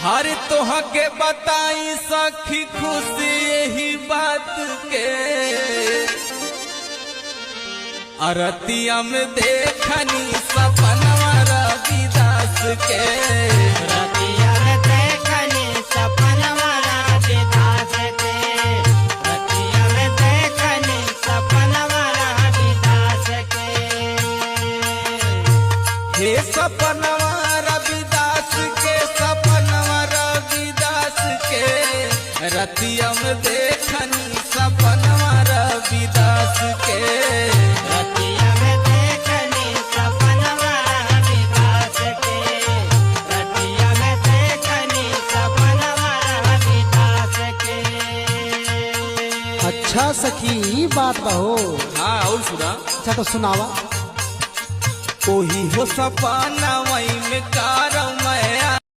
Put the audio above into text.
हर तोह के बताई सखी खुशी यही बात के अरतिया में देखनी सपनवा रविदास के रतिया में देखनी सपनवा रविदास के रतिया में देखनी सपनवा रविदास के हे सपनवा रविदास के सपनवा रविदास के रतिया में देखनी सपनवा रविदास के रतिया में देखनी सपनवा रविदास के रतिया में देखनी सपनवा रविदास के। अच्छा सखी ई बात बहो। हाँ और सुना। अच्छा तो सुनावा। ओही हो सपना वही में कारम